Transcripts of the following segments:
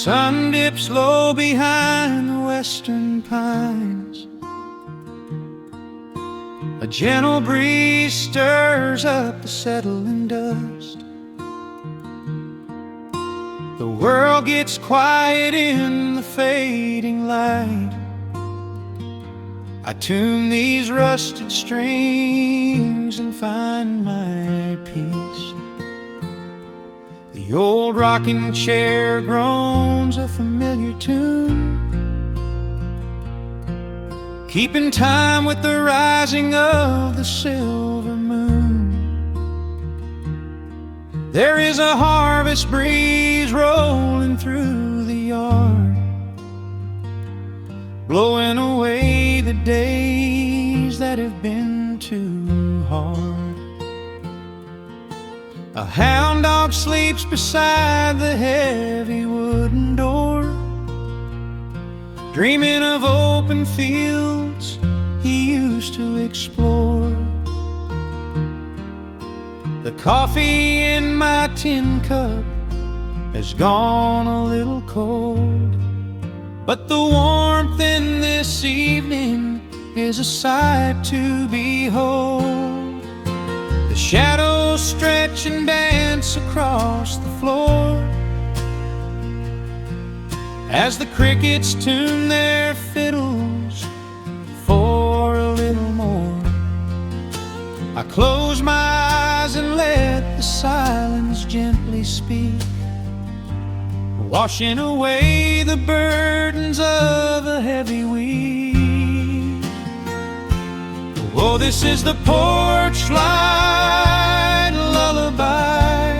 sun dips low behind the western pines. A gentle breeze stirs up the settling dust. The world gets quiet in the fading light. I tune these rusted strings and find my peace. The old rocking chair groans a familiar tune, keeping time with the rising of the silver moon. There is a harvest breeze rolling through the yard, blowing away the days that have been too hard. A hound dog sleeps beside the heavy wooden door, dreaming of open fields he used to explore. The coffee in my tin cup has gone a little cold, but the warmth in this evening is a sight to behold. The shadows stretch and dance across the floor as the crickets tune their fiddles for a little more. I close my eyes and let the silence gently speak, washing away the burdens of a heavy week. Oh, this is the porch light lullaby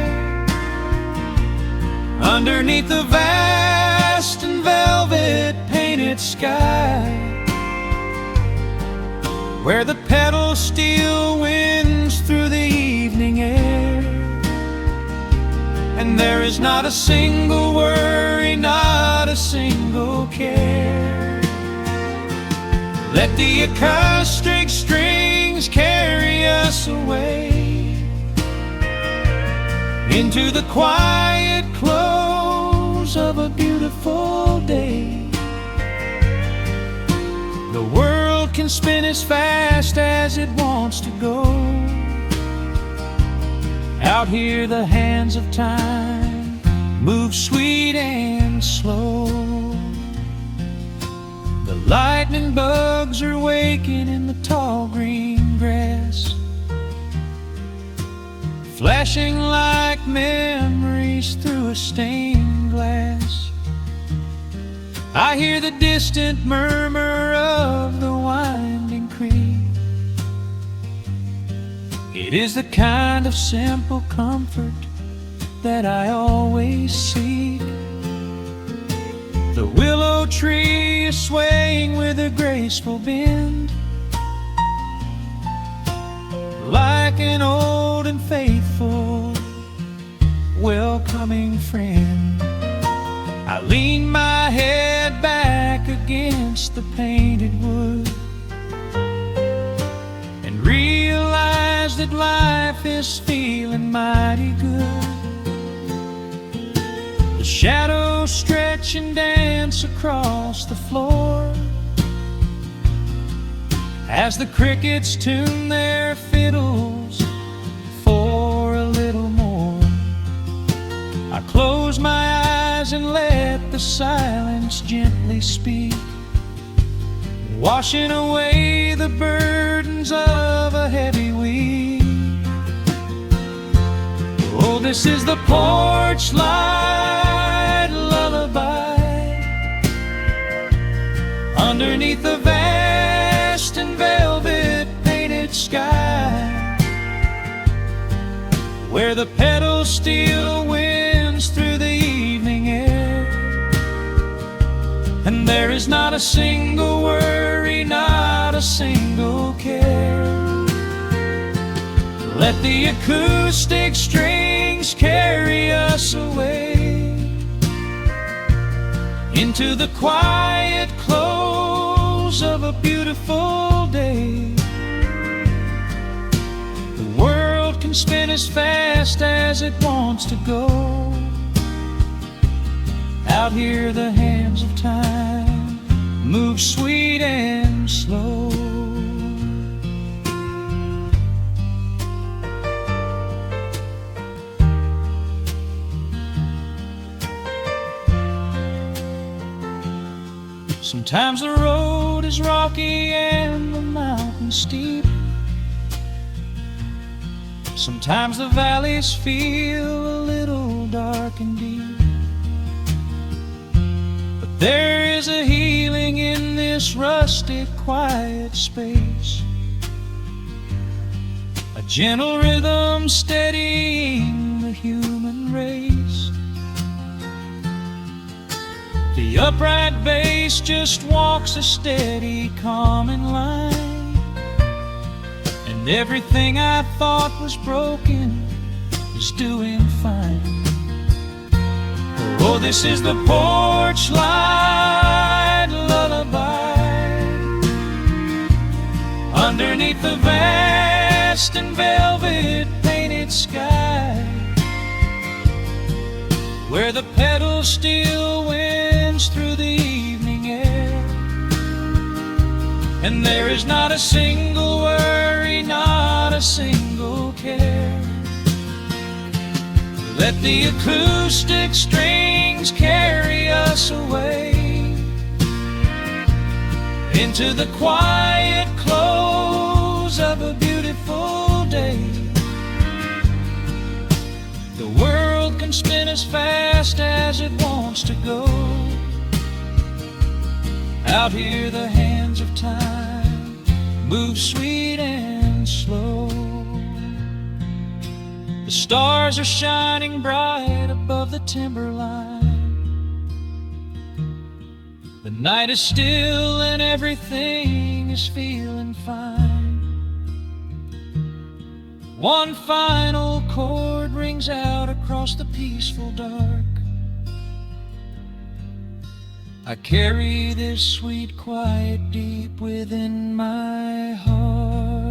underneath the vast and velvet painted sky, where the pedal steel winds through the evening air, and there is not a single worry, not a single care. Let the acoustic strings carry us away into the quiet close of a beautiful day. The world can spin as fast as it wants to go. Out here the hands of time move sweet and slow. The lightning bugs are waking in the tall green grass, flashing like memories through a stained glass. I hear the distant murmur of the winding creek. It is the kind of simple comfort that I always seek. The willow tree is swaying with a graceful bend, like an old and faithful welcoming friend. I lean my head back against the painted wood and realize that life is feeling mighty good. The shadows stretch and dance across the floor as the crickets tune their fiddles for a little more. I close my eyes and let the silence gently speak, washing away the burdens of a heavy week. Oh, this is the porch light lullaby underneath the vast and velvet painted sky, where the pedal steel winds through the evening air, and there is not a single worry, not a single care. Let the acoustic strings carry us away into the quiet close of a beautiful day. The world can spin as fast as it wants to go. Out here the hands of time move sweet and slow. Sometimes the road is rocky and the mountain steep. Sometimes the valleys feel a little dark and deep. But there is a healing in this rustic, quiet space, a gentle rhythm steadying the human race. The upright bass just walks a steady, calming line, and everything I thought was broken is doing fine. Oh, this is the porch light lullaby underneath the vast and velvet painted sky, where the pedals still winds through the evening air, and there is not a single worry, not a single care. Let the acoustic strings carry us away into the quiet close of a beautiful day. The world can spin as fast as it wants to go. Out here the hands of time move sweet and slow. The stars are shining bright above the timberline. The night is still and everything is feeling fine. One final chord rings out across the peaceful dark. I carry this sweet quiet deep within my heart.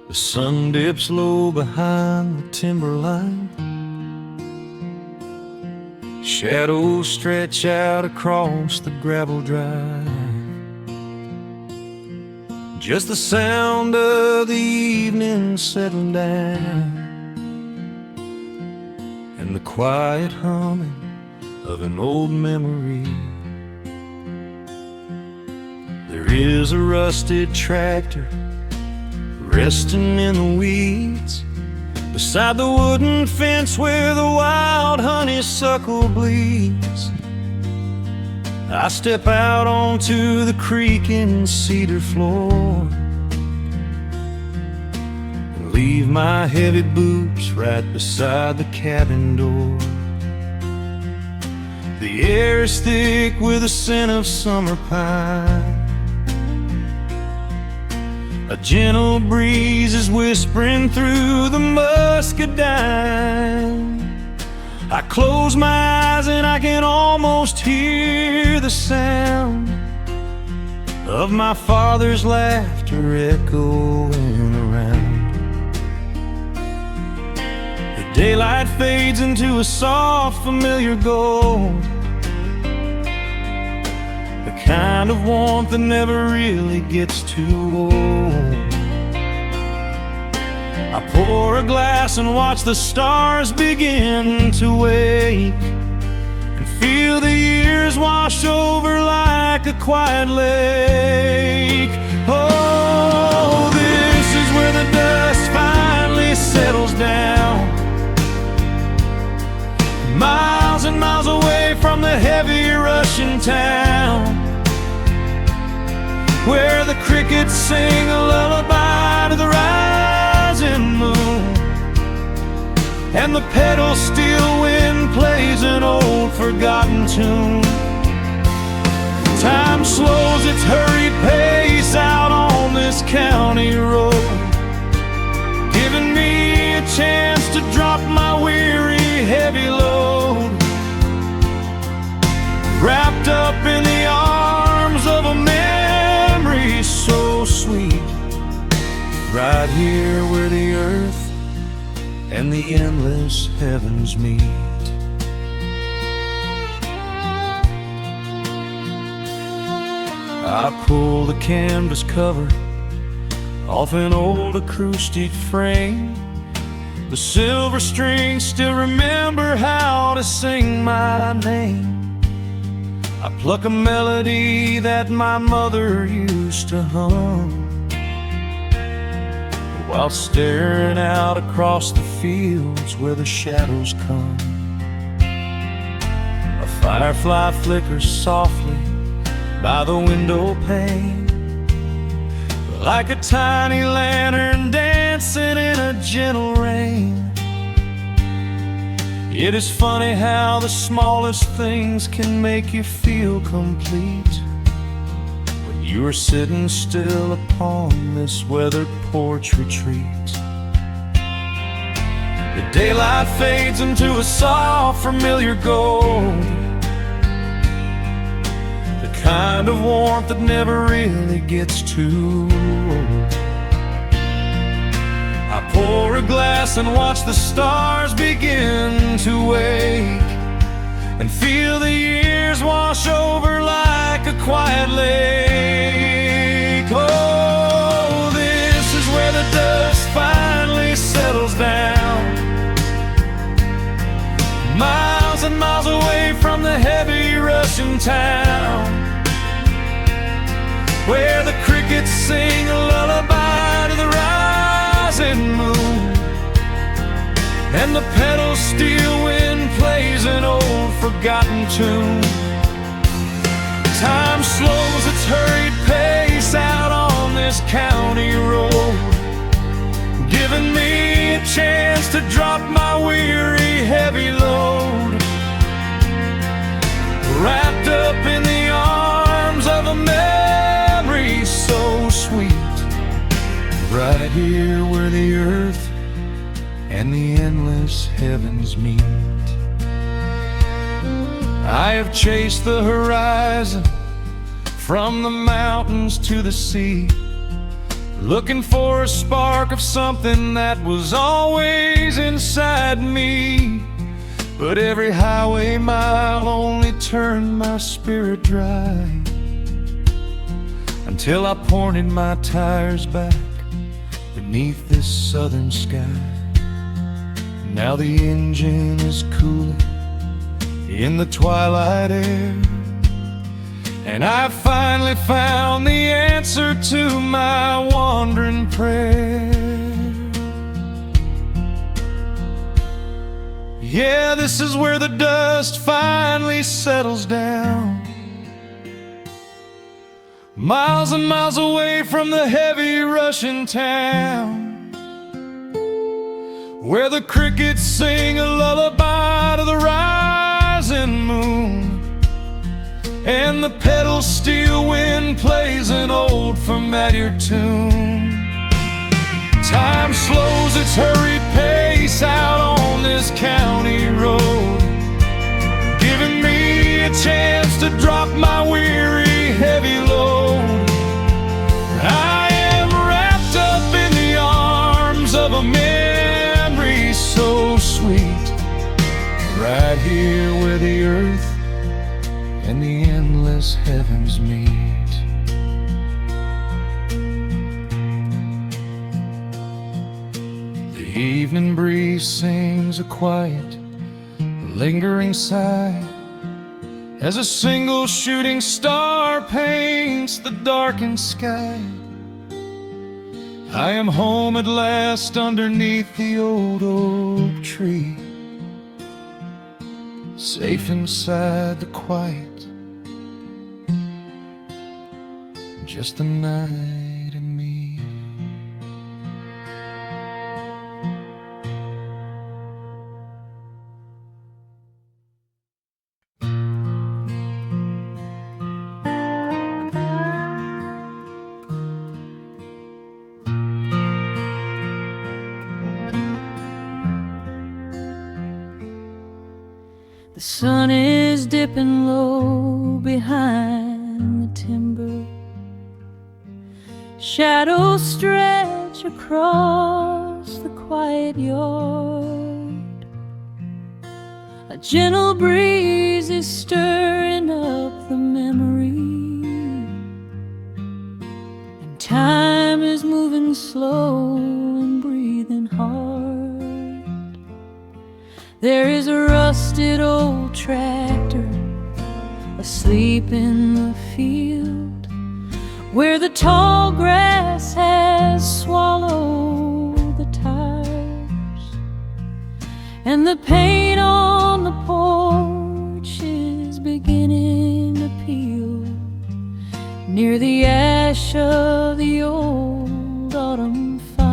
The sun dips low behind the timberline. Shadows stretch out across the gravel drive. Just the sound of the evening settling down, and the quiet humming of an old memory. There is a rusted tractor resting in the weeds beside the wooden fence where the wild honeysuckle bleeds. I step out onto the creaking cedar floor and leave my heavy boots right beside the cabin door. The air is thick with the scent of summer pine. A gentle breeze is whispering through the muscadine. I close my eyes and I can almost hear the sound of my father's laughter echoing around. The daylight fades into a soft, familiar gold, the kind of warmth that never really gets too old. I pour a glass and watch the stars begin to wake, and feel the years wash over like a quiet lake. Oh, this is where the dust finally settles down, miles and miles away from the heavy Russian town, where the crickets sing a lullaby to the rising moon, and the pedal steel wind plays an old forgotten tune. Time slows its hurried pace out on this county road, giving me a chance to drop my weary, heavy load, wrapped up in the arms of a memory so sweet, right here where the earth and the endless heavens meet. I pull the canvas cover off an old acoustic frame. The silver strings still remember how to sing my name. I pluck a melody that my mother used to hum while staring out across the fields where the shadows come. A firefly flickers softly by the window pane, like a tiny lantern dancing in a gentle rain. It is funny how the smallest things can make you feel complete when you are sitting still upon this weathered porch retreat. The daylight fades into a soft, familiar gold, the kind of warmth that never really gets too old. I pour a glass and watch the stars begin to wake, and feel the years wash over like a quiet lake. Oh, this is where the dust finally settles down, miles and miles away from the heavy Russian town, where the crickets sing a lullaby to the rising moon, and the pedal steel wind plays an old forgotten tune. Time slows its hurried pace out on this county road, giving me a chance to drop my weary, heavy load, wrapped up in the arms of a memory so sweet, right here where the earth and the endless heavens meet. I have chased the horizon from the mountains to the sea, looking for a spark of something that was always inside me. But every highway mile only turned my spirit dry, until I pointed my tires back beneath this southern sky. Now the engine is cooling in the twilight air, and I finally found the answer to my wandering prayer. Yeah, this is where the dust finally settles down, miles and miles away from the heavy Russian town, where the crickets sing a lullaby to the rising moon, and the pedal steel wind plays an old familiar tune. Time slows its hurried pace out on this county road, giving me a chance to drop my weary, heavy load. I am wrapped up in the arms of a memory so sweet, right here where the earth and the endless heavens meet. The evening breeze sings a quiet, lingering sigh, as a single shooting star paints the darkened sky. I am home at last underneath the old oak tree, safe inside the quiet, just the night and me. The sun is dipping low behind the timber. Shadows stretch across the quiet yard. A gentle breeze is stirring up the memory, and time is moving slow and breathing hard. There is a rusted old tractor asleep in the field, where the tall grass has swallowed the tires, and the paint on the porch is beginning to peel near the ash of the old autumn fires.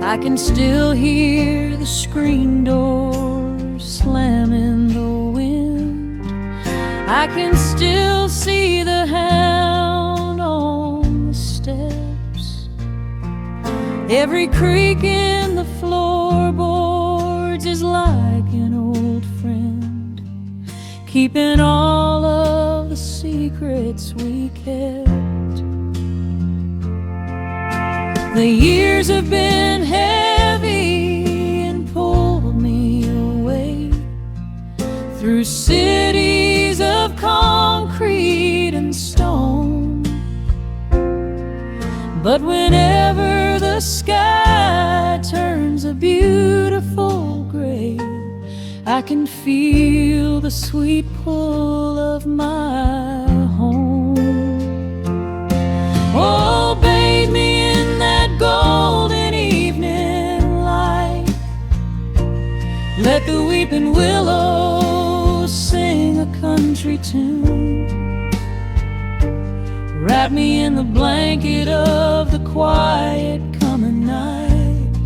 I can still hear the screen door slam in the wind. I can still see the hound on the steps. Every creak in the floorboards is like an old friend, keeping all of the secrets we kept. The years have been heavy and pulled me away through cities of concrete and stone. But whenever the sky turns a beautiful gray, I can feel the sweet pull of my home. Oh, bathe me in that golden evening light. Let the weeping willows sing a country tune. Wrap me in the blanket of the quiet coming night,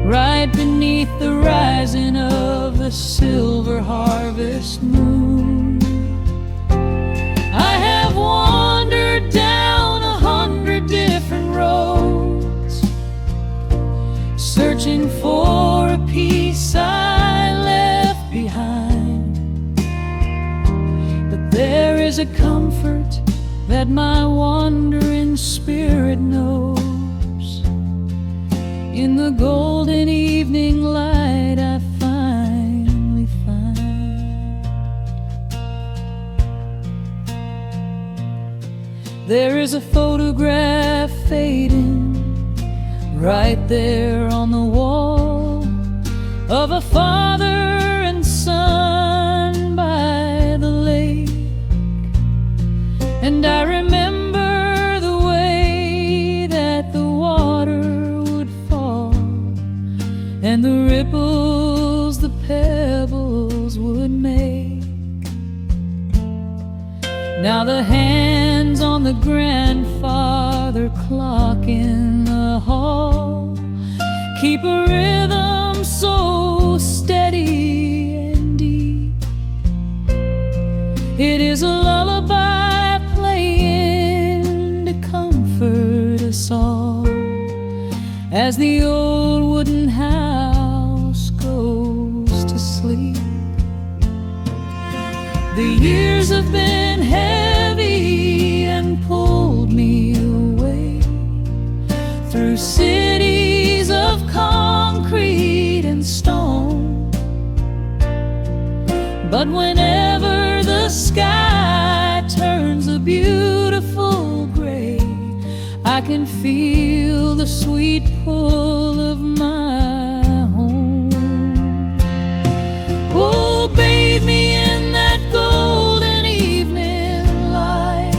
right beneath the rising of the silver harvest moon. I have wandered down 100 different roads, searching for a piece I left behind. But there is a comfort that my wandering spirit knows. In the golden evening light I finally find. There is a photograph fading right there on the wall, of a father and son by the lake. And I remember the way that the water would fall, and the ripples the pebbles would make. Now the hands on the grandfather clock in the hall keep a rhythm so steady and deep. It is a lullaby playing to comfort us all as the old wooden house goes to sleep. The years have been heavy and pulled me away through cities of concrete and stone. But whenever the sky turns a beautiful gray, I can feel the sweet pull of my home. Oh, bathe me in that golden evening light.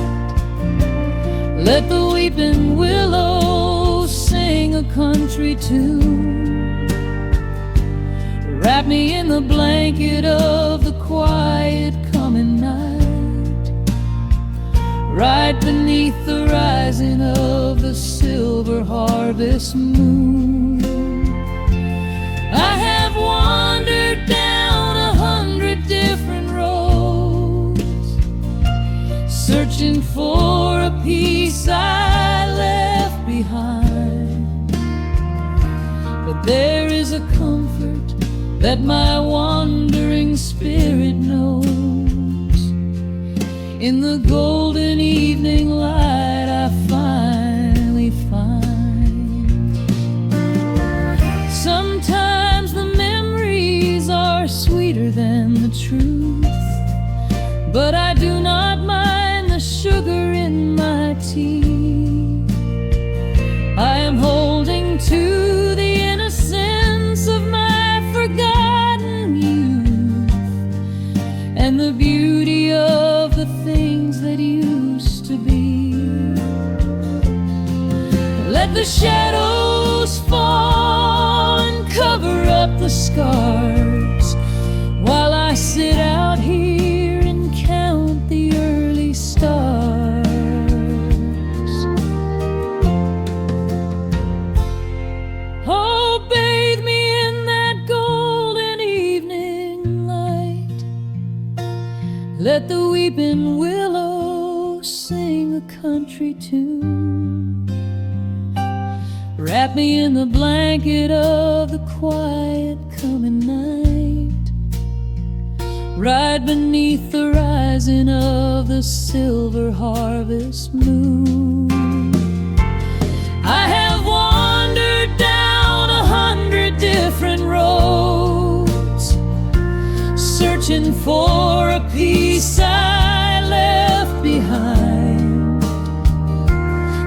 Let the weeping willows sing a country tune. Wrap me in the blanket of the quiet coming night, right beneath the rising of the silver harvest moon. I have wandered down 100 different roads, searching for a piece I left behind. But there is a comfort that my wandering spirit knows. In the golden evening light I finally find. Sometimes the memories are sweeter than the truth, but I do not mind the sugar in my tea. I am holding to the innocence of my forgotten youth, and the beauty of the things that used to be. Let the shadows fall and cover up the scars, while I sit out here and count the early stars. Oh, bathe me in that golden evening light. Let the weeping willow sing a country tune. Wrap me in the blanket of the quiet coming night. Ride beneath the rising of the silver harvest moon. I have wandered down 100 different roads, searching for a piece I left behind.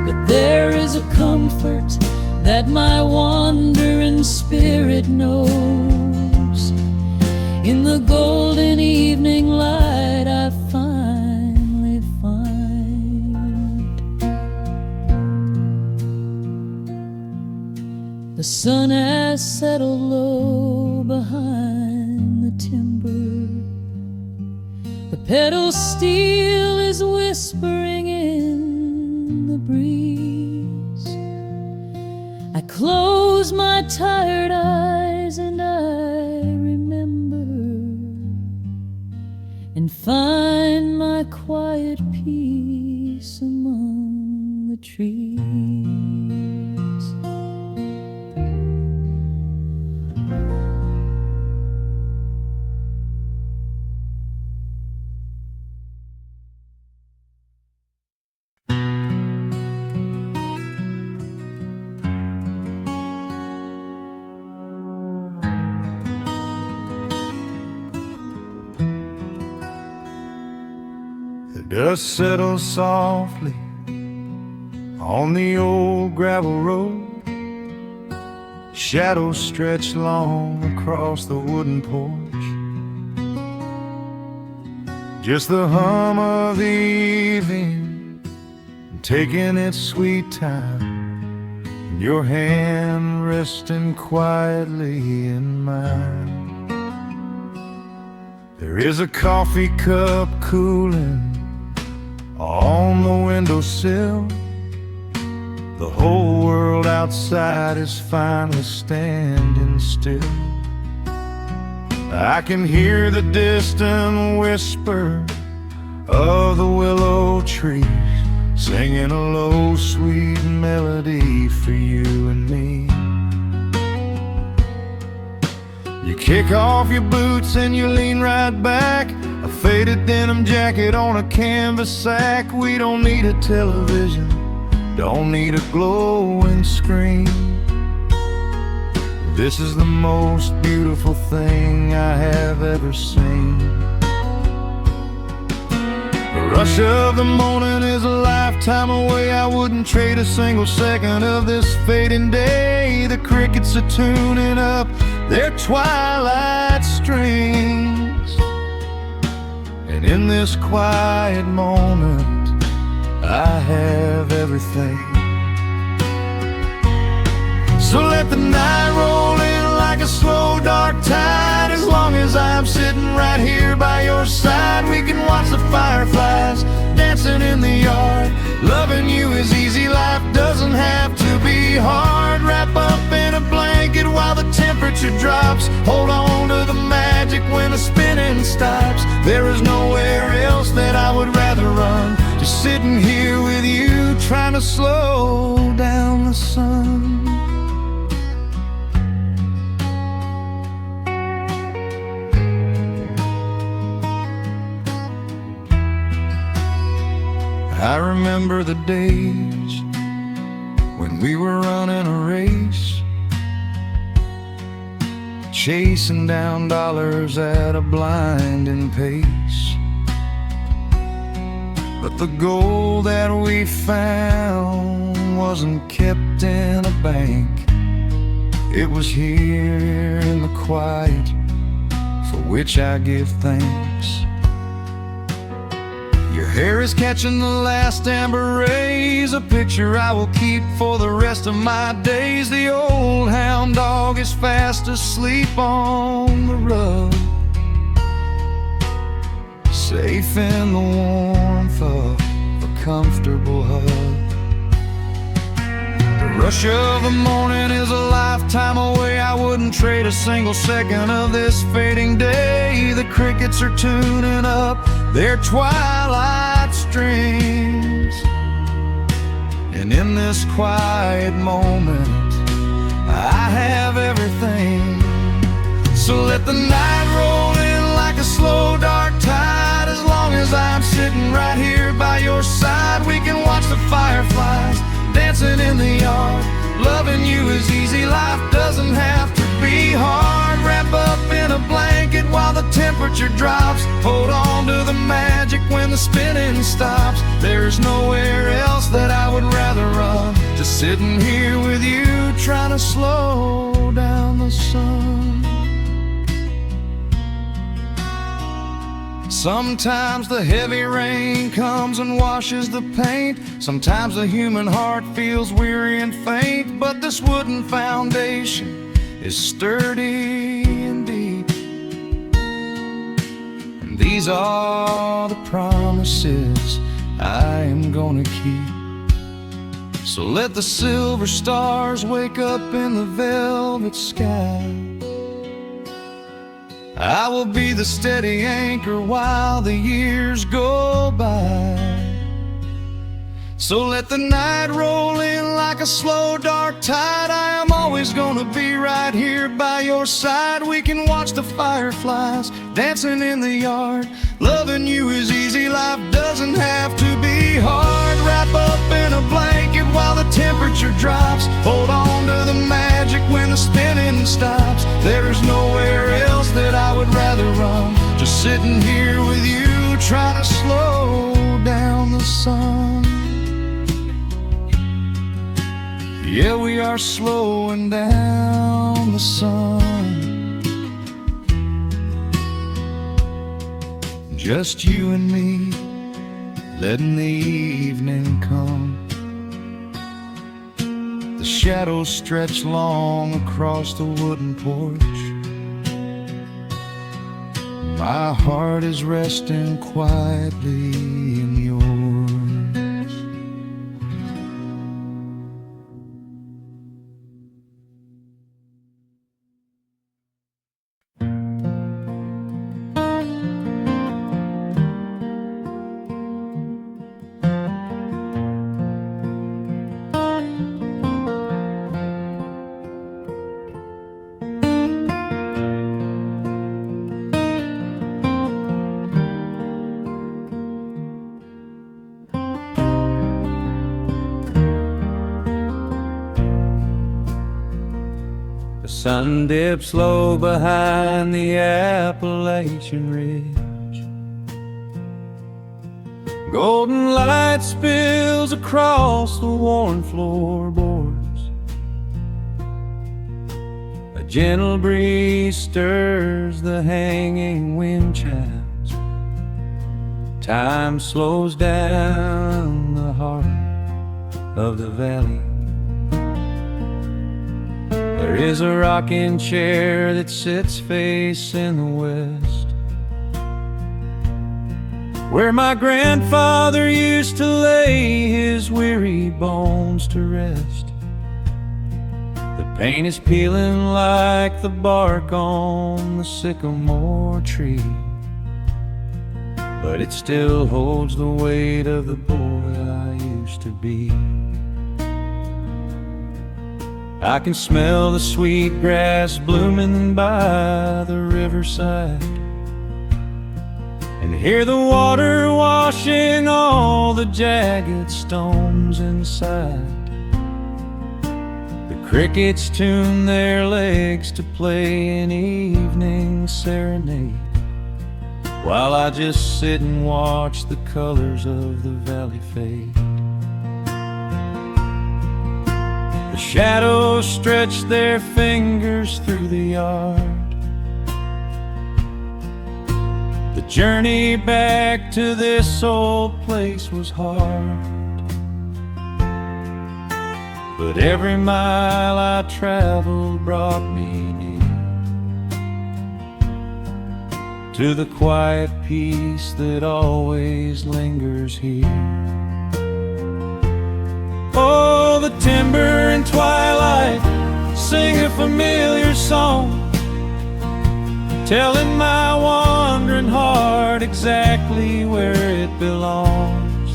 But there is a comfort that my wandering spirit knows. In the golden evening light I finally find. The sun has settled low behind the timber. The pedal steel is whispering in the breeze. I close my tired eyes and I remember, and find my quiet peace among the trees. Dust settles softly on the old gravel road. Shadows stretch long across the wooden porch. Just the hum of the evening taking its sweet time, and your hand resting quietly in mine. There is a coffee cup cooling on the windowsill. The whole world outside is finally standing still. I can hear the distant whisper of the willow trees, singing a low, sweet melody for you and me. You kick off your boots and you lean right back, a faded denim jacket on a canvas sack. We don't need a television, don't need a glowing screen. This is the most beautiful thing I have ever seen. The rush of the morning is a lifetime away. I wouldn't trade a single second of this fading day. The crickets are tuning up their twilight strings, and in this quiet moment I have everything. So let the night roll in like a slow dark tide. As long as I'm sitting right here by your side, we can watch the fireflies dancing in the yard. Loving you is easy, life doesn't have to be hard. Wrap up in a blanket while the temperature drops. Hold on to the magic when the spinning stops. There is nowhere else that I would rather run, just sitting here with you, trying to slow down the sun. I remember the days when we were running a race, chasing down dollars at a blinding pace. But the gold that we found wasn't kept in a bank. It was here in the quiet, for which I give thanks. Your hair is catching the last amber rays, a picture I will keep for the rest of my days. The old hound dog is fast asleep on the rug, safe in the warmth of a comfortable hug. The rush of the morning is a lifetime away. I wouldn't trade a single second of this fading day. The crickets are tuning up their twilight strings, and in this quiet moment I have everything. So let the night roll in like a slow dark tide. As long as I'm sitting right here by your side, we can watch the fireflies dancing in the yard. Loving you is easy, life doesn't have to be hard. Wrap up in a blanket while the temperature drops. Hold on to the magic when the spinning stops. There's nowhere else that I would rather run, just sitting here with you, trying to slow down the sun. Sometimes the heavy rain comes and washes the paint. Sometimes the human heart feels weary and faint. But this wooden foundation is sturdy and deep, and these are the promises I am gonna keep. So let the silver stars wake up in the velvet sky. I will be the steady anchor while the years go by. So let the night roll in like a slow dark tide. I am always gonna be right here by your side. We can watch the fireflies dancing in the yard. Loving you is easy, life doesn't have to be hard. Wrap up in a blanket while the temperature drops. Hold on to the magic when the spinning stops. There's nowhere else that I would rather run, just sitting here with you, trying to slow down the sun. Yeah, we are slowing down the sun. Just you and me, letting the evening come. The shadows stretch long across the wooden porch. My heart is resting quietly in yours. The sun dips low behind the Appalachian Ridge. Golden light spills across the worn floorboards. A gentle breeze stirs the hanging wind chimes. Time slows down the heart of the valley. There is a rocking chair that sits facing the west, where my grandfather used to lay his weary bones to rest. The paint is peeling like the bark on the sycamore tree, but it still holds the weight of the boy I used to be. I can smell the sweet grass blooming by the riverside, and hear the water washing all the jagged stones inside. The crickets tune their legs to play an evening serenade, while I just sit and watch the colors of the valley fade. The shadows stretch their fingers through the yard. The journey back to this old place was hard, but every mile I traveled brought me near to the quiet peace that always lingers here. Oh, the timber and twilight sing a familiar song, telling my wandering heart exactly where it belongs.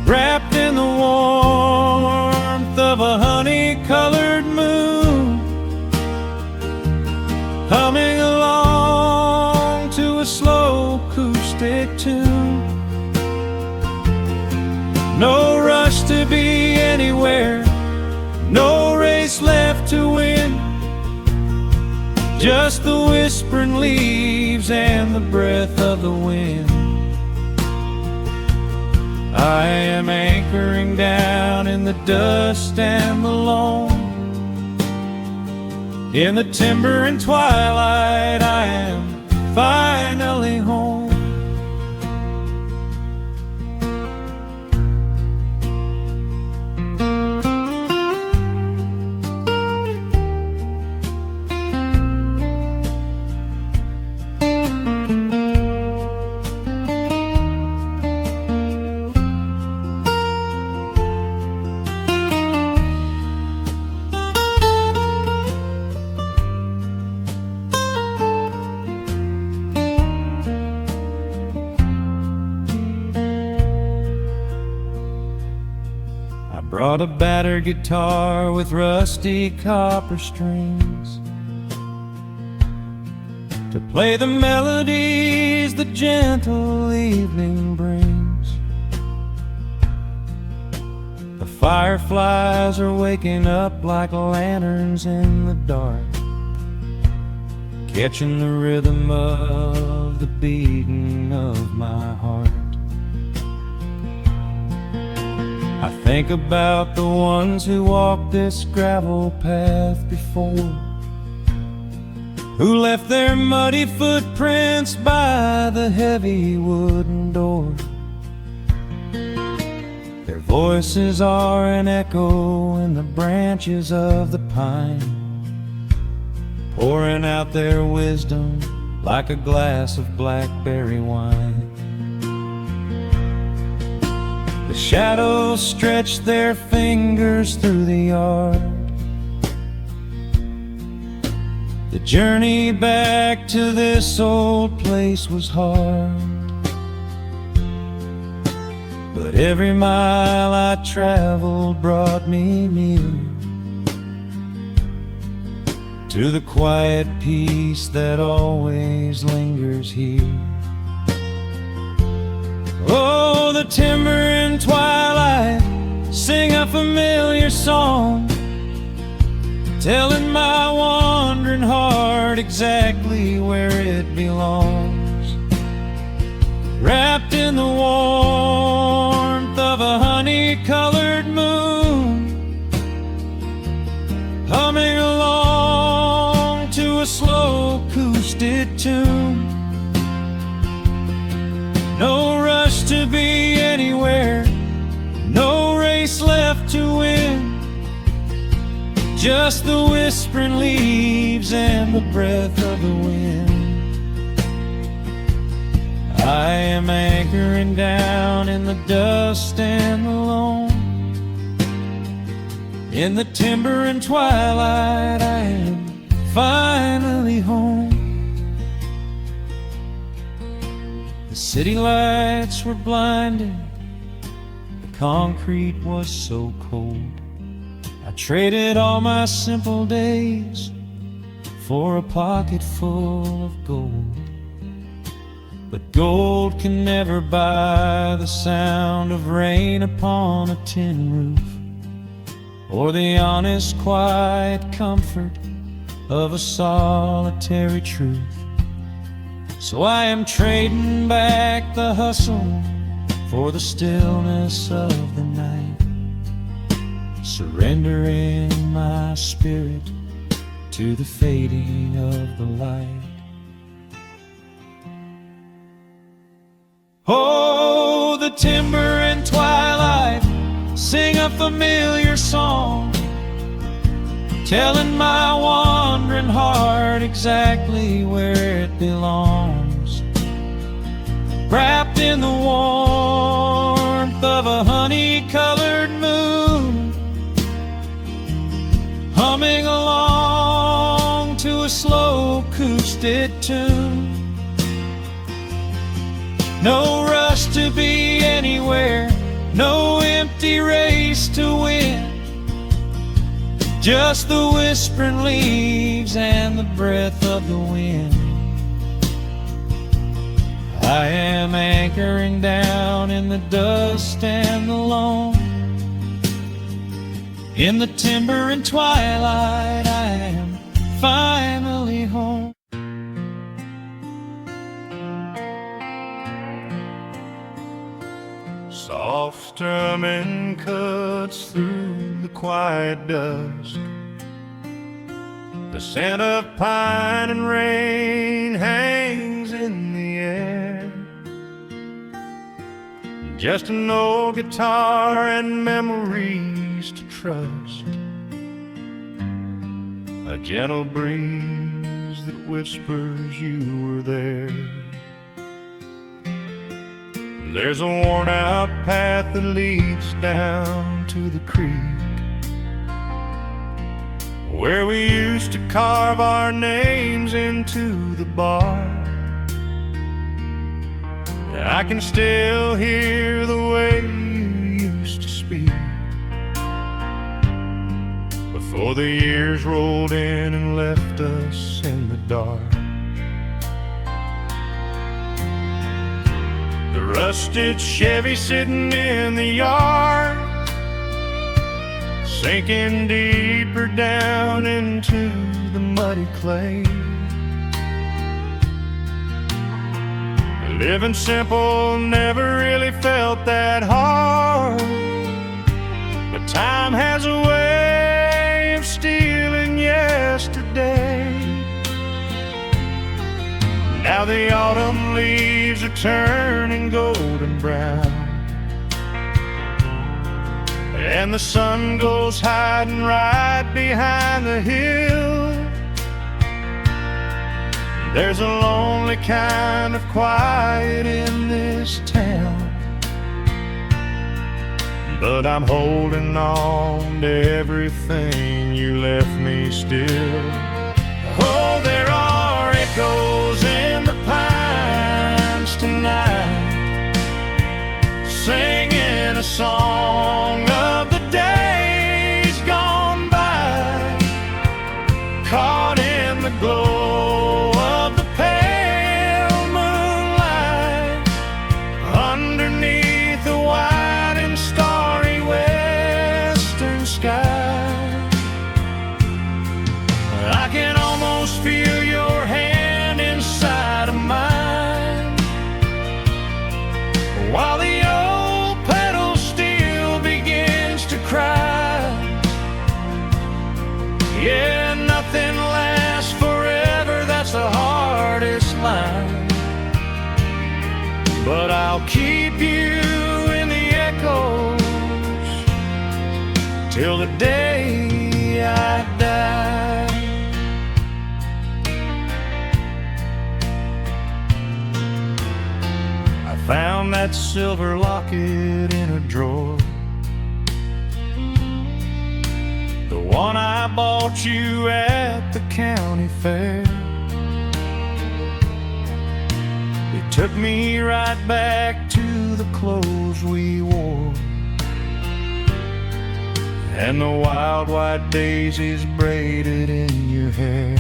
Wrapped in the warmth of a honey-colored moon, humming along to a slow acoustic tune. No rush to be anywhere, no race left to win, just the whispering leaves and the breath of the wind. I am anchoring down in the dust and the loam. In the timber and twilight I am finally home. Brought a battered guitar with rusty copper strings to play the melodies the gentle evening brings. The fireflies are waking up like lanterns in the dark, catching the rhythm of the beating of my heart. I think about the ones who walked this gravel path before, who left their muddy footprints by the heavy wooden door. Their voices are an echo in the branches of the pine, pouring out their wisdom like a glass of blackberry wine. The shadows stretch their fingers through the yard. The journey back to this old place was hard, but every mile I traveled brought me near to the quiet peace that always lingers here. Oh, the timber and twilight sing a familiar song, telling my wandering heart exactly where it belongs. Wrapped in the warmth of a honey-colored moon, humming along to a slow acoustic tune. No rush to be anywhere, no race left to win, just the whispering leaves and the breath of the wind. I am anchoring down in the dust and the loam. In the timber and twilight I am finally home. The city lights were blinding, the concrete was so cold. I traded all my simple days for a pocket full of gold. but gold can never buy the sound of rain upon a tin roof, or the honest, quiet comfort of a solitary truth. So I am trading back the hustle for the stillness of the night, surrendering my spirit to the fading of the light. Oh, the timber and twilight sing a familiar song, telling my wandering heart exactly where it belongs. Wrapped in the warmth of a honey-colored moon, humming along to a slow acoustic tune. No rush to be anywhere, no empty race to win, just the whispering leaves and the breath of the wind. I am anchoring down in the dust and the loam. In the timber and twilight, I am finally home. Soft strumming cuts through the quiet dusk. The scent of pine and rain hangs in the air. Just an old guitar and memories to trust. A gentle breeze that whispers you were there. There's a worn-out path that leads down to the creek, where we used to carve our names into the bark. I can still hear the way you used to speak before the years rolled in and left us in the dark. The rusted Chevy sitting in the yard, sinking deeper down into the muddy clay. Living simple never really felt that hard, but time has a way of stealing yesterday. Now the autumn leaves are turning golden brown, and the sun goes hiding right behind the hill. There's a lonely kind of quiet in this town, but I'm holding on to everything you left me still. Oh, there are echoes in the pines tonight, singing a song of the days gone by, caught in the glow of the pale moonlight, underneath the wide and starry western sky. I can almost feel your hand inside of mine, while the old pedal steel begins to cry. Yeah, nothing lasts forever, that's the hardest line, but I'll keep you in the echoes till the day I die. I found that silver locket in a drawer, the one I bought you at the county fair. It took me right back to the clothes we wore, and the wild white daisies braided in your hair.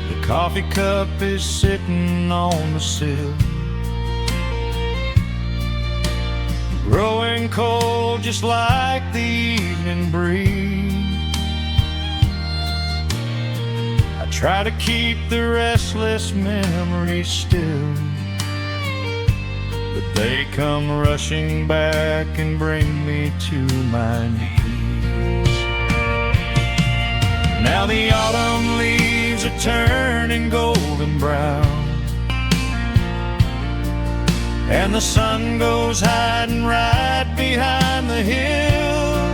The coffee cup is sitting on the sill, growing cold just like the evening breeze. I try to keep the restless memories still, but they come rushing back and bring me to my knees. Now the autumn leaves are turning golden brown, and the sun goes hiding right behind the hill.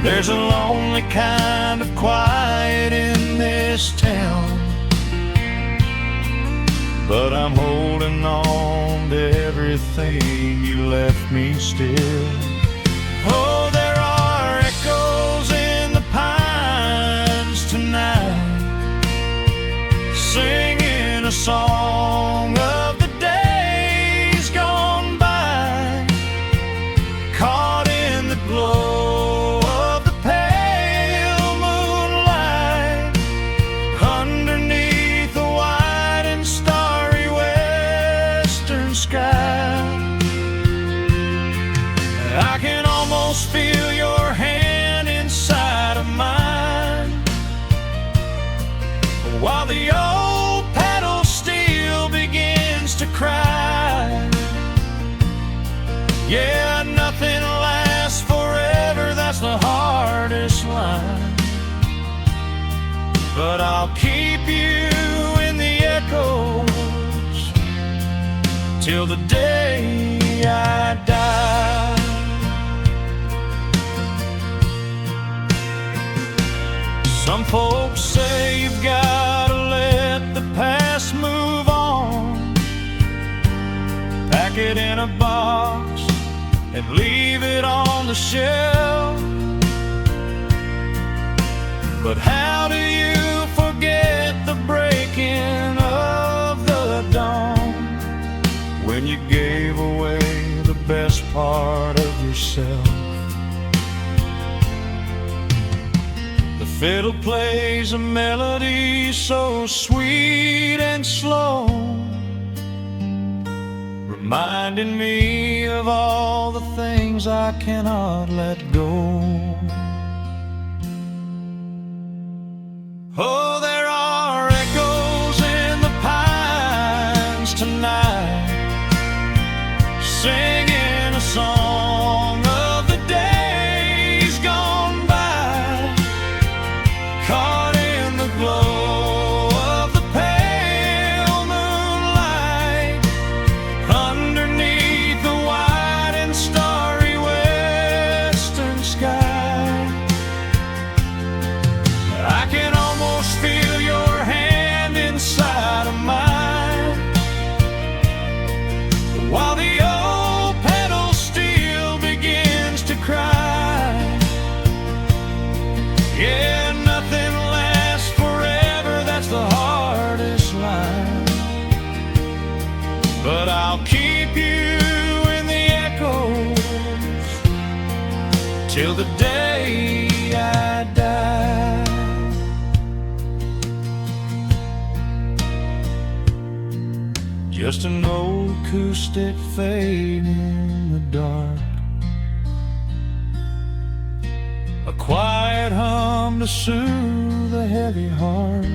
There's a lonely kind of quiet in this town, but I'm holding on to everything you left me still. Oh, there are echoes in the pines tonight, singing a song of the days gone by, caught in the glow of the pale moonlight, underneath the white and starry western sky. I can almost feel your hand inside of mine, while the old pedal steel begins to cry. Yeah, nothing lasts forever, that's the hardest line, but I'll keep you in the echoes till the day I die. Some folks say you've gotta let the past move on, pack it in a box and leave it on the shelf. But how do you forget the breaking of the dawn, when you gave away the best part of yourself? The fiddle plays a melody so sweet and slow, reminding me of all the things I cannot let go. Oh, there are echoes in the pines tonight, singing a song of the days gone by, caught in the glow of the pale moonlight, underneath the white and starry western sky. I can almost feel your hand inside of mine, while the old pedal steel begins to cry. Yeah, nothing lasts forever, that's the hardest line, but I'll keep you in the echoes till the day I die. Just an old acoustic fade in the dark, a quiet hum to soothe a heavy heart.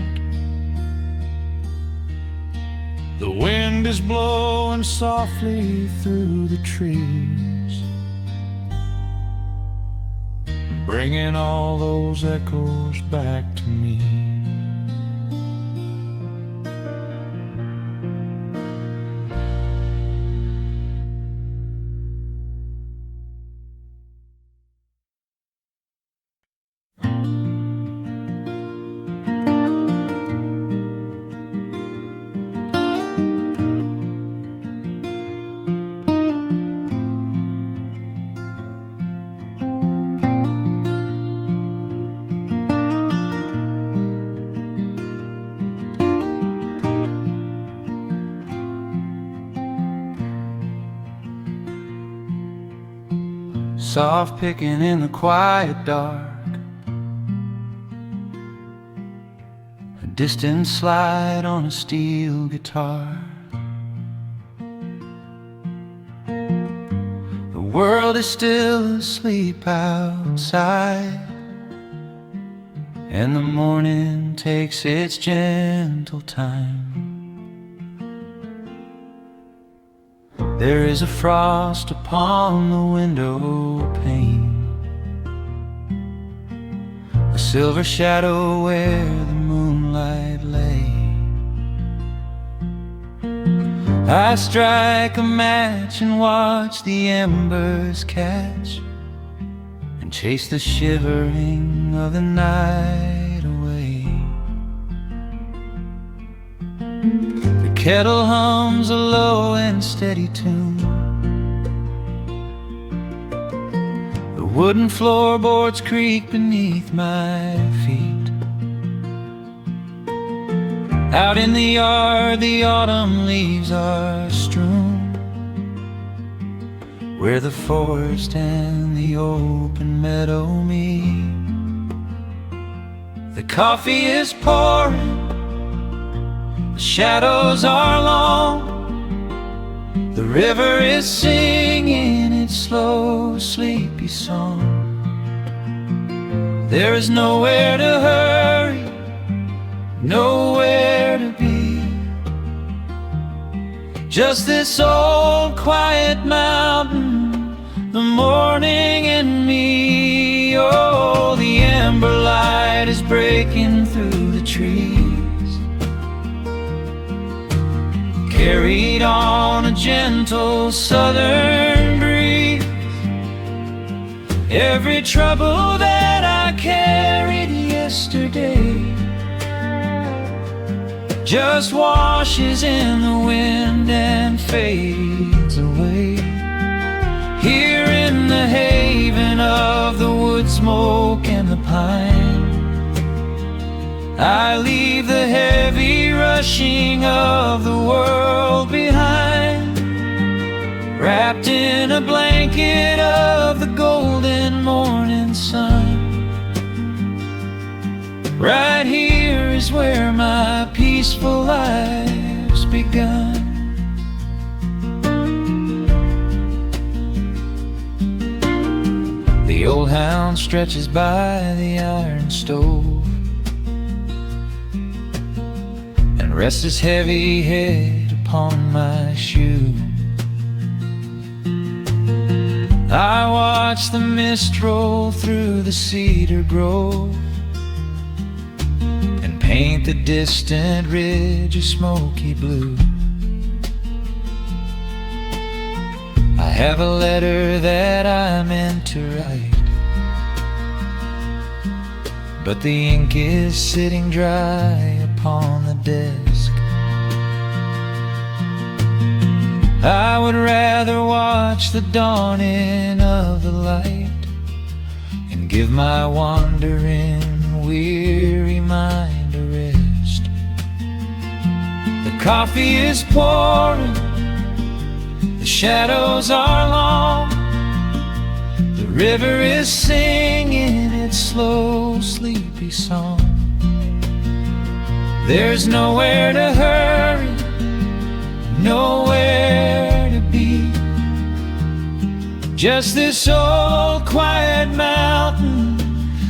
The wind is blowing softly through the trees, bringing all those echoes back to me. Soft picking in the quiet dark, distant slide on a steel guitar. The world is still asleep outside, and the morning takes its gentle time. There is a frost upon the window pane, a silver shadow where the moonlight lay. I strike a match and watch the embers catch, and chase the shivering of the night away. The kettle hums a low and steady tune, the wooden floorboards creak beneath my feet. Out in the yard, the autumn leaves are strewn, where the forest and the open meadow meet. The coffee is pouring, the shadows are long, the river is singing its slow, sleepy song. There is nowhere to hurry, nowhere to be, just this old quiet mountain, the morning and me. Oh, the ember light is breaking through the trees, carried on a gentle southern breeze. Every trouble that I carried yesterday just washes in the wind and fades away. Here in the haven of the wood smoke and the pine, I leave the heavy rushing of the world behind, wrapped in a blanket of the golden morning sun. Right here is where my peaceful life's begun. The old hound stretches by the iron stove and rests his heavy head upon my shoe. I watch the mist roll through the cedar grove, paint the distant ridge a smoky blue. I have a letter that I meant to write, but the ink is sitting dry upon the desk. I would rather watch the dawning of the light and give my wandering, weary mind a rest. The coffee is pouring, the shadows are long, the river is singing its slow, sleepy song. There's nowhere to hurry, nowhere to be, just this old quiet mountain,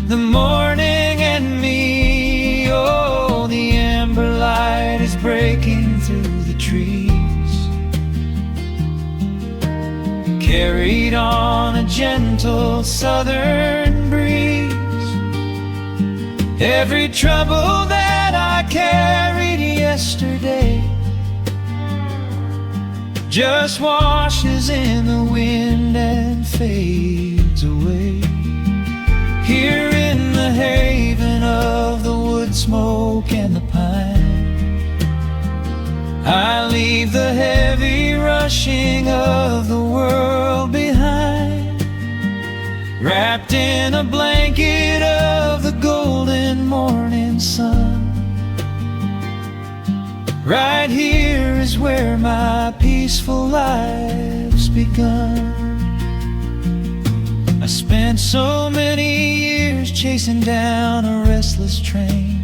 the morning and me. Oh, the ember light is breaking through the trees, carried on a gentle southern breeze. Every trouble that I carried yesterday just washes in the wind and fades away. Here in the haven of the wood smoke and the pine, I leave the heavy rushing of the world behind, wrapped in a blanket of the golden morning sun. Right here is where my peaceful life's begun. I spent so many years chasing down a restless train,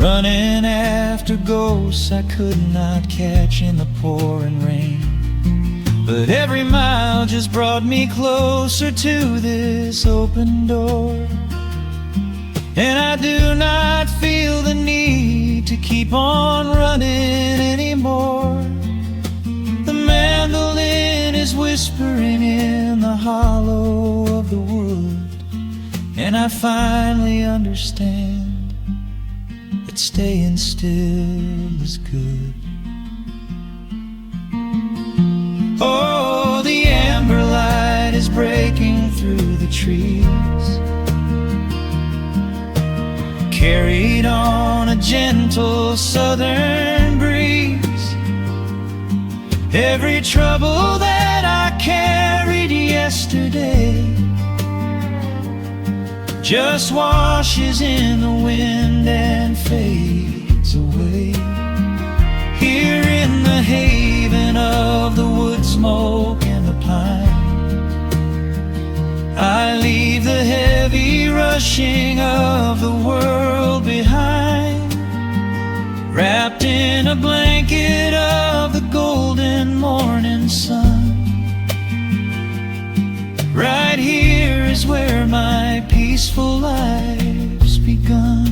running after ghosts I could not catch in the pouring rain. But every mile just brought me closer to this open door, and I do not feel the need to keep on running anymore. The mandolin is whispering in the hollow of the wood, and I finally understand that staying still is good. Oh, the amber light is breaking through the trees, carried on a gentle southern breeze. Every trouble that I carried yesterday just washes in the wind and fades away. Here in the haven of the wood smoke and the pine, I leave the heavy rushing of the world behind, wrapped in a blanket of the golden morning sun. Right here is where my peaceful life's begun.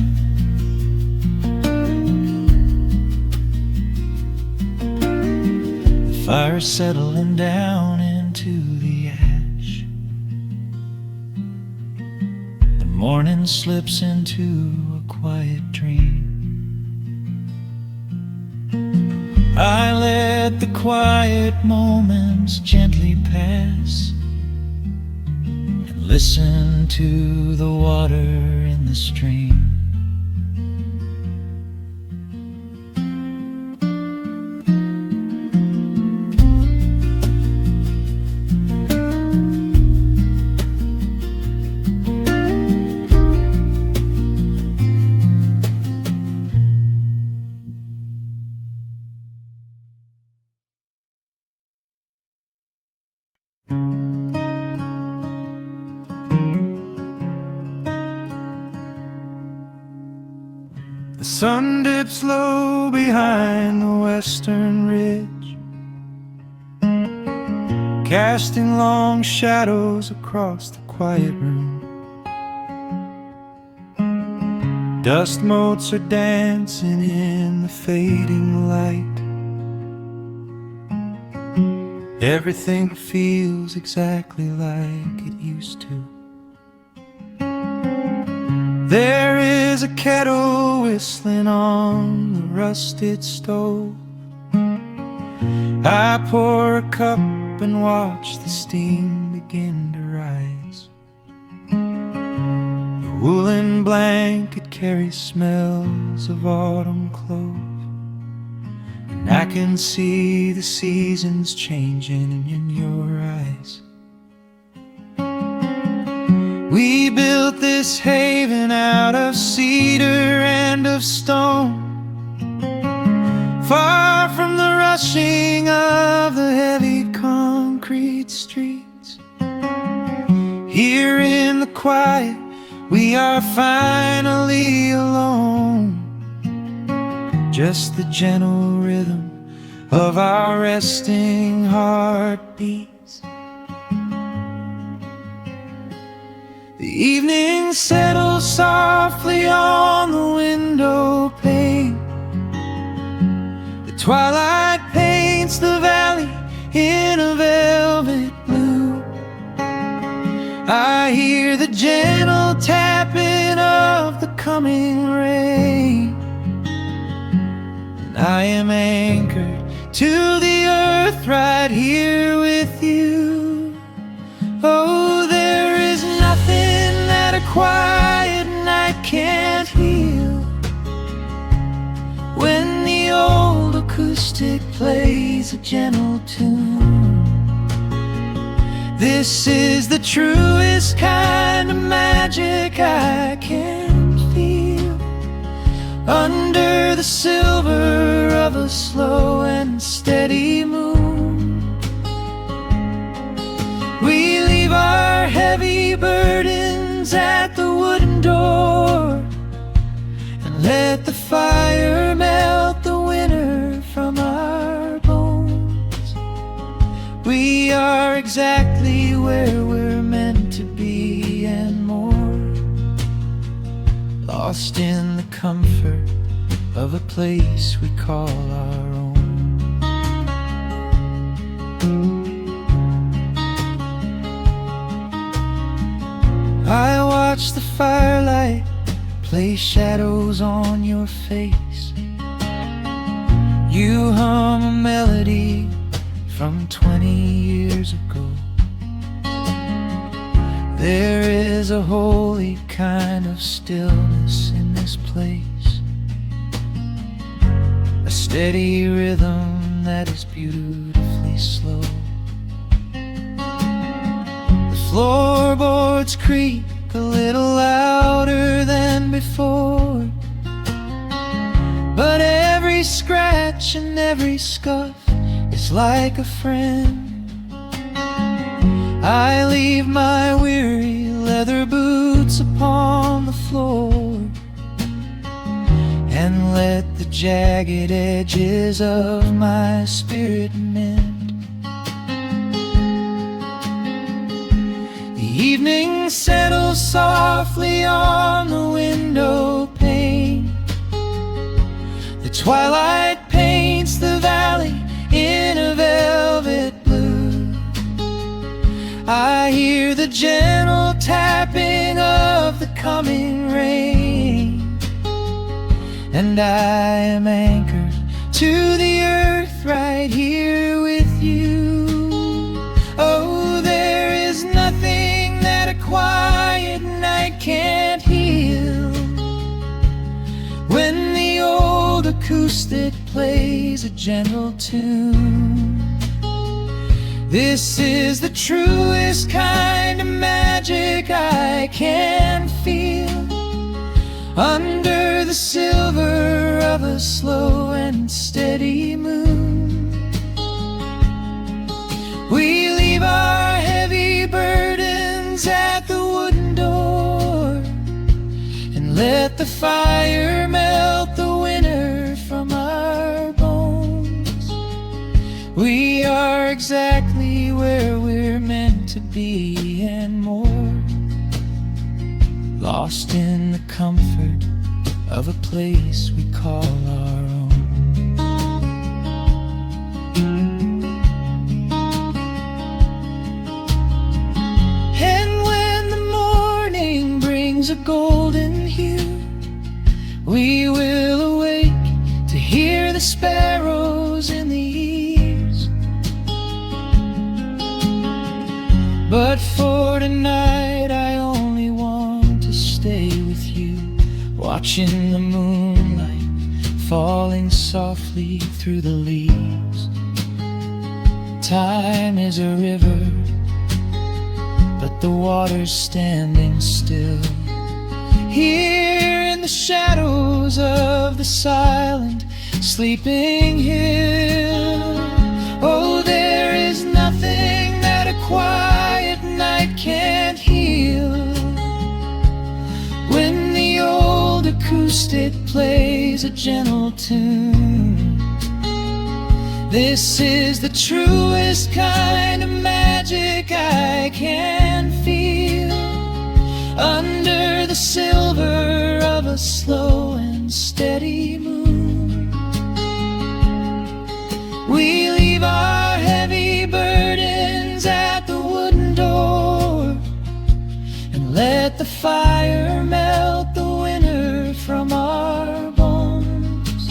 The fire's settling down into the ash. The morning slips into a quiet dream. I let the quiet moments gently pass and listen to the water in the stream. The sun dips low behind the western ridge, casting long shadows across the quiet room. Dust motes are dancing in the fading light. Everything feels exactly like it used to. There is a kettle whistling on the rusted stove. I pour a cup and watch the steam begin to rise. The woolen blanket carries smells of autumn clove, and I can see the seasons changing in your eyes. We built this haven out of cedar and of stone, far from the rushing of the heavy concrete streets. Here in the quiet, we are finally alone. Just the gentle rhythm of our resting heartbeats. The evening settles softly on the window pane. The twilight paints the valley in a velvet blue. I hear the gentle tapping of the coming rain, and I am anchored to the earth right here with you. Oh, there is nothing that a quiet night can't heal, when the old acoustic plays a gentle tune. This is the truest kind of magic I can feel, under the silver of a slow and steady moon. We leave our heavy burdens at the wooden door and let the fire melt the winter from our bones. We are exactly where we're meant to be and more, lost in the comfort of a place we call our own. I watch the firelight play shadows on your face. You hum a melody from 20 years ago. There is a holy kind of stillness in this place, a steady rhythm that is beautifully slow. The floorboards creak a little louder than before, but every scratch and every scuff is like a friend. I leave my weary leather boots upon the floor and let the jagged edges of my spirit mend. The evening settles softly on the window pane. The twilight paints the valley in a velvet blue. I hear the gentle tapping of the coming rain, and I am anchored to the earth right here with you. Oh, there is nothing that a quiet night can't heal. When the old acoustic plays a gentle tune, this is the truest kind of magic I can feel. Under the silver of a slow and steady moon, we leave our heavy burdens at the wooden door and let the fire melt the winter from our bones. We are exactly where we're meant to be and more, lost in the comfort of a place we call our own. And when the morning brings a golden hue, we will awake to hear the sparrows in the eaves. But for tonight I only want to stay with you, watching the moonlight falling softly through the leaves. Time is a river, but the water's standing still. Here in the shadows of the silent sleeping hill, oh, there is nothing that a quiet night can't heal. When the old acoustic plays a gentle tune, this is the truest kind of magic I can feel. Under the silver of a slow and steady moon, we leave our heavy burdens at the wooden door and let the fire melt the winter from our bones.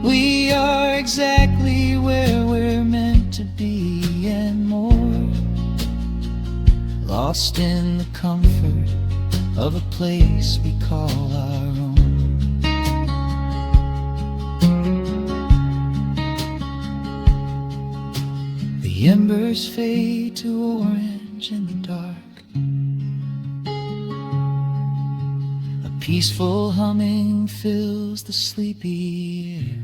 We are exactly where we're meant to be and more, lost in the comfort of a place we call our own. The embers fade to orange in the dark. A peaceful humming fills the sleepy air.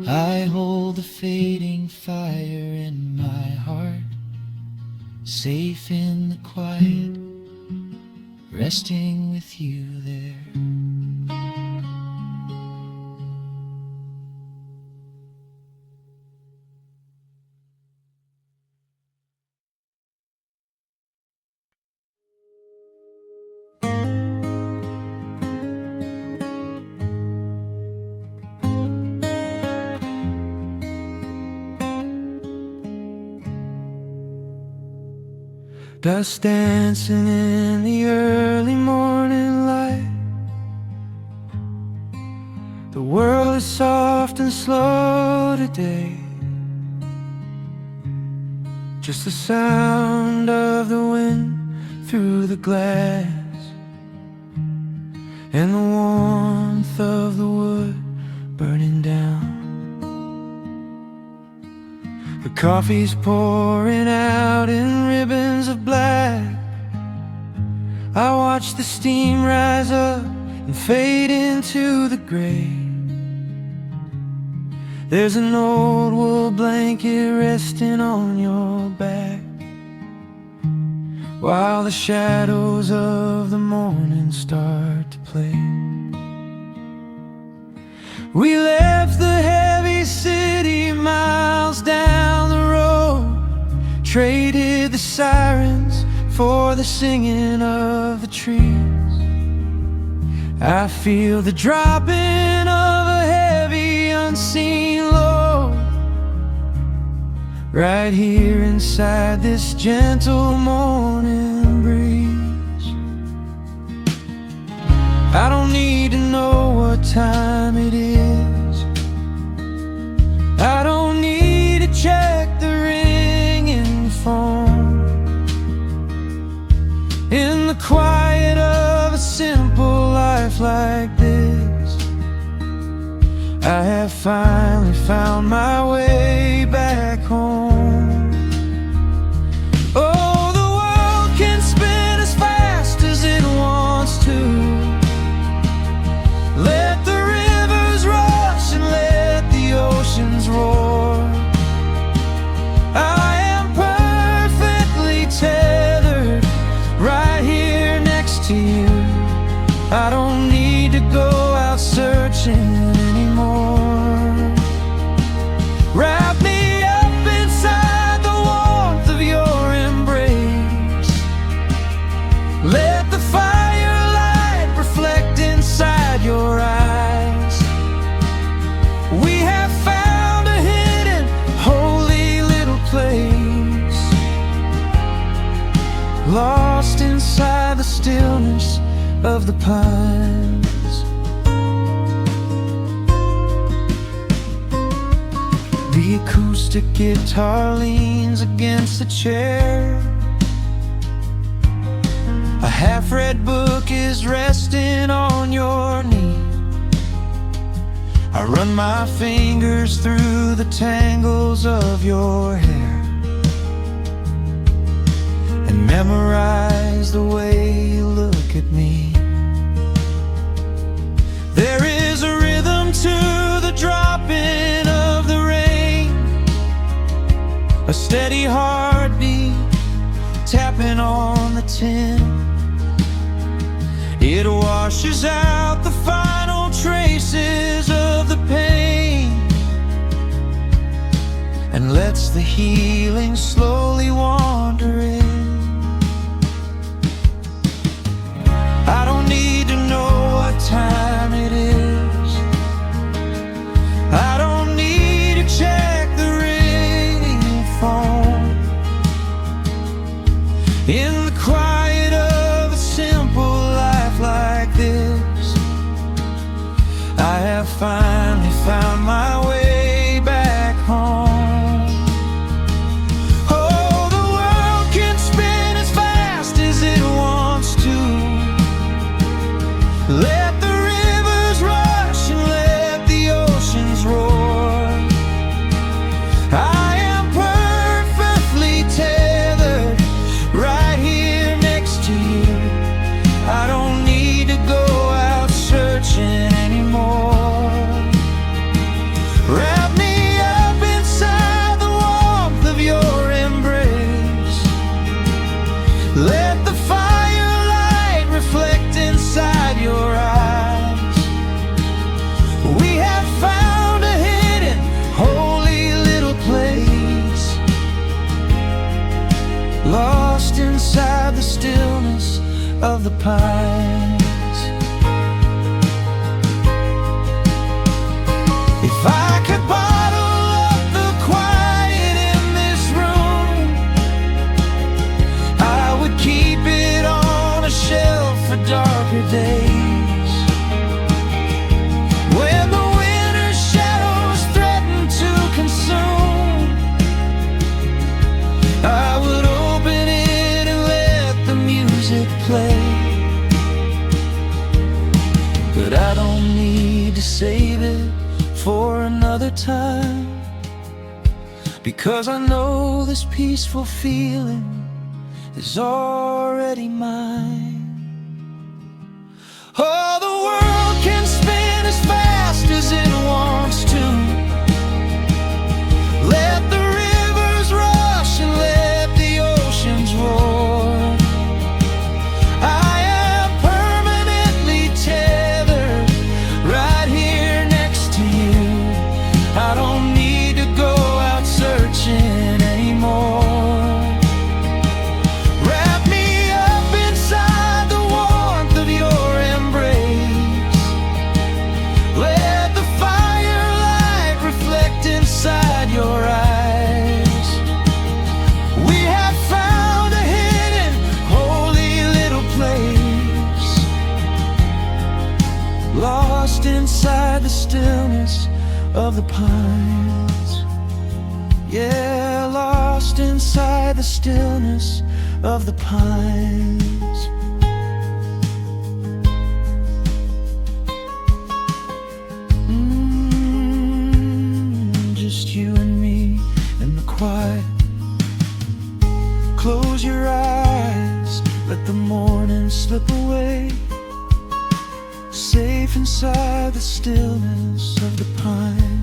I hold the fading fire in my heart, safe in the quiet, resting with you there. Dust dancing in the early morning light. The world is soft and slow today. Just the sound of the wind through the glass, and the warmth of the wood burning down. The coffee's pouring out in ribbons of black. I watch the steam rise up and fade into the gray. There's an old wool blanket resting on your back, while the shadows of the morning start to play. We left the heavy city miles down the road, traded the sirens for the singing of the trees. I feel the dropping of a heavy unseen load right here inside this gentle morning breeze. I don't need to know what time it is. I don't need to check the ringing phone. In the quiet of a simple life like this, I have finally found my way back home. Oh, the world can spin as fast as it wants to. Let the rivers rush and let the oceans roar. I am perfectly tethered right here next to you. I don't need to go out searching anymore. Wrap me up inside the warmth of your embrace. Let the firelight reflect inside your eyes. We have found a hidden, holy little place, lost inside the stillness of the pines. The acoustic guitar leans against the chair. A half-read book is resting on your knee. I run my fingers through the tangles of your hair and memorize the way you look at me. There is a rhythm to the dropping of the rain, a steady heartbeat tapping on the tin. It washes out the final traces of the pain and lets the healing slowly wander in. I don't need to know what time it is. I don't need to check the ringing phone. In the quiet of a simple life like this, I have finally found my way back home. Oh, the of the pines. If I could bottle up the quiet in this room, I would keep it on a shelf for darker days, when the winter's shadows threaten to consume. I would open it and let the music play. But I don't need to save it for another time, because I know this peaceful feeling is already mine. Oh, the world can spin as fast as it wants to. Let the rivers rush and let the oceans roar. I am permanently tethered right here next to you. I don't need to go out searching anymore. Wrap me up inside the warmth of your embrace. Let the firelight reflect inside your eyes. We have found a hidden, holy little place, lost inside the stillness of the pines. Yeah, lost inside the stillness of the pines. Just you and me in the quiet. Close your eyes, let the morning slip away, safe inside the stillness of the pines.